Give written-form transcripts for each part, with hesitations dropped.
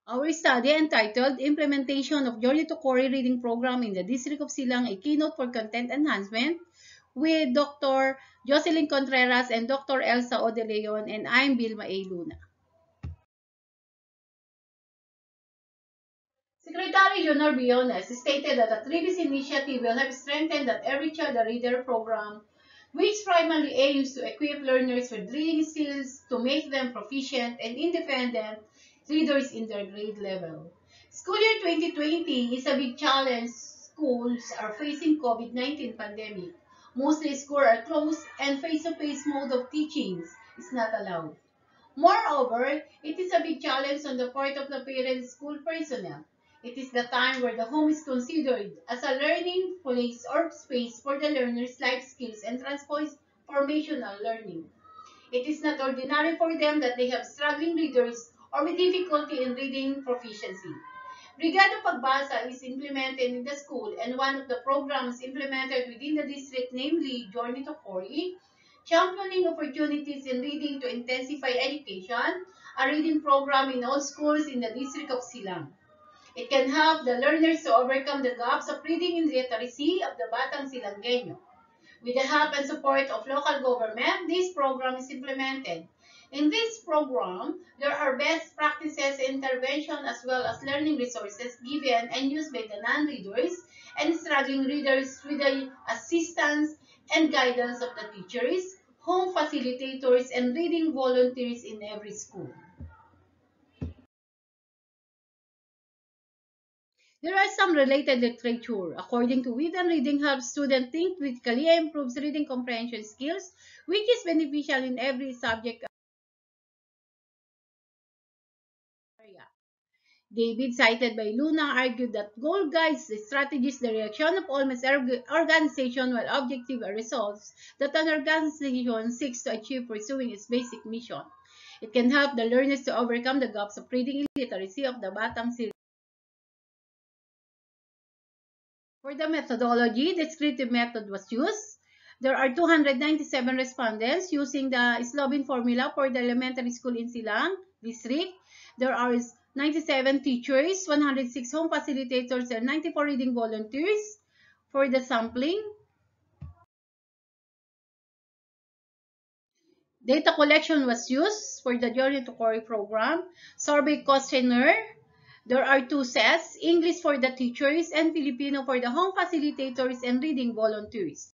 Our study entitled Implementation of Journey to Cory Reading Program in the District of Silang, a Keynote for Content Enhancement with Dr. Jocelyn Contreras and Dr. Elsa O. De Leon, and I'm Vilma A. Luna. Secretary Junor Biones stated that the Tribis initiative will have strengthened that Every Child a Reader program, which primarily aims to equip learners with reading skills to make them proficient and independent readers in their grade level. School year 2020 is a big challenge. Schools are facing COVID-19 pandemic. Mostly schools are closed and face-to-face mode of teaching is not allowed. Moreover, it is a big challenge on the part of the parents' school personnel. It is the time where the home is considered as a learning place or space for the learner's life skills and transformational learning. It is not ordinary for them that they have struggling readers or with difficulty in reading proficiency. Brigada Pagbasa is implemented in the school, and one of the programs implemented within the district, namely Journey to Cory, championing opportunities in reading to intensify education, a reading program in all schools in the district of Silang. It can help the learners to overcome the gaps of reading and literacy of the Batang Silanggenyo. With the help and support of local government, this program is implemented. In this program, there are best practices intervention as well as learning resources given and used by the non-readers and struggling readers with the assistance and guidance of the teachers, home facilitators, and reading volunteers in every school. There are some related literature. According to Whedon, reading helps students think critically and improves reading comprehension skills, which is beneficial in every subject area. David, cited by Luna, argued that goal guides the strategies, the reaction of almost every organization, while objective are results that an organization seeks to achieve pursuing its basic mission. It can help the learners to overcome the gaps of reading illiteracy of the Batang Silanggenyo. For the methodology, descriptive method was used. There are 297 respondents using the Slovene formula for the elementary school in Silang district. There are 97 teachers, 106 home facilitators, and 94 reading volunteers for the sampling. Data collection was used for the Journey to Cory program. Survey questionnaire. There are 2 sets, English for the teachers and Filipino for the home facilitators and reading volunteers.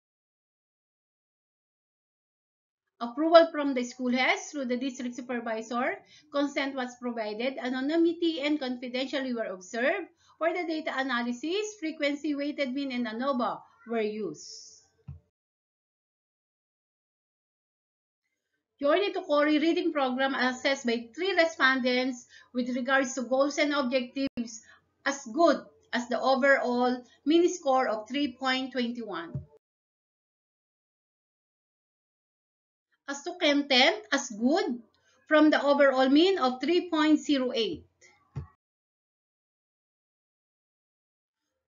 Approval from the school heads through the district supervisor. Consent was provided. Anonymity and confidentiality were observed. For the data analysis, frequency, weighted mean, and ANOVA were used. Journey to Cory reading program assessed by 3 respondents with regards to goals and objectives as good as the overall mini score of 3.21. As to content, as good from the overall mean of 3.08.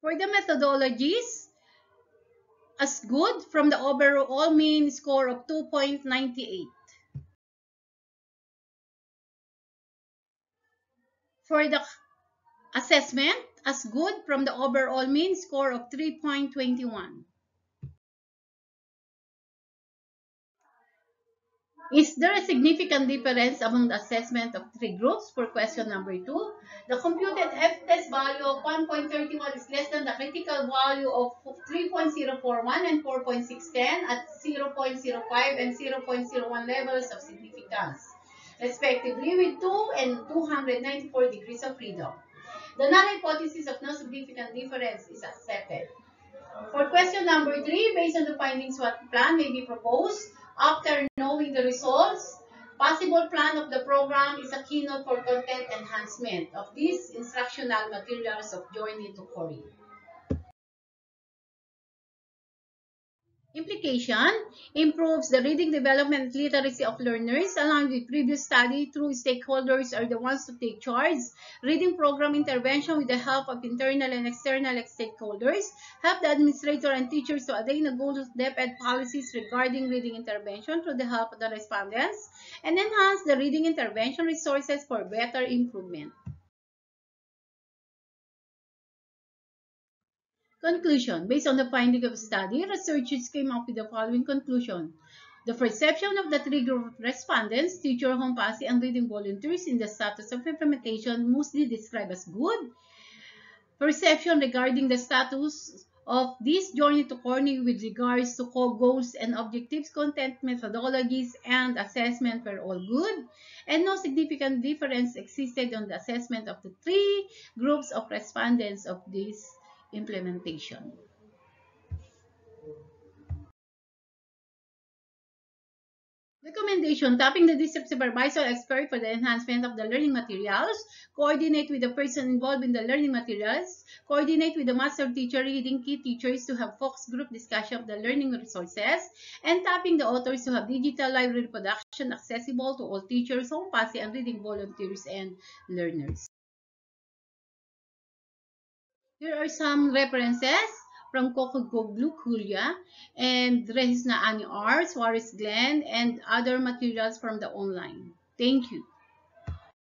For the methodologies, as good from the overall mean score of 2.98. For the assessment, as good from the overall mean score of 3.21. Is there a significant difference among the assessment of 3 groups for question number 2? The computed F-test value of 1.31 is less than the critical value of 3.041 and 4.610 at 0.05 and 0.01 levels of significance, respectively, with 2 and 294 degrees of freedom. The null hypothesis of no significant difference is accepted. For question number 3, based on the findings, what plan may be proposed? After knowing the results, possible plan of the program is a keynote for content enhancement of these instructional materials of Journey to Cory. Implication: improves the reading development literacy of learners. Along with previous study, true stakeholders are the ones to take charge. Reading program intervention with the help of internal and external stakeholders help the administrator and teachers to attain the goals of DepEd policies regarding reading intervention through the help of the respondents, and enhance the reading intervention resources for better improvement. Conclusion. Based on the finding of the study, researchers came up with the following conclusion. The perception of the three group of respondents, teacher, home PASI, and reading volunteers in the status of implementation mostly described as good. Perception regarding the status of this journey to Corning with regards to core goals and objectives, content, methodologies, and assessment were all good, and no significant difference existed on the assessment of the three groups of respondents of this implementation. Recommendation, tapping the district supervisor expert for the enhancement of the learning materials, coordinate with the person involved in the learning materials, coordinate with the master teacher leading key teachers to have focus group discussion of the learning resources, and tapping the authors to have digital library production accessible to all teachers, home PASI, and reading volunteers and learners. Here are some references from Kokogoglu Julia and Resna Ani R, Suarez Glenn, and other materials from the online. Thank you.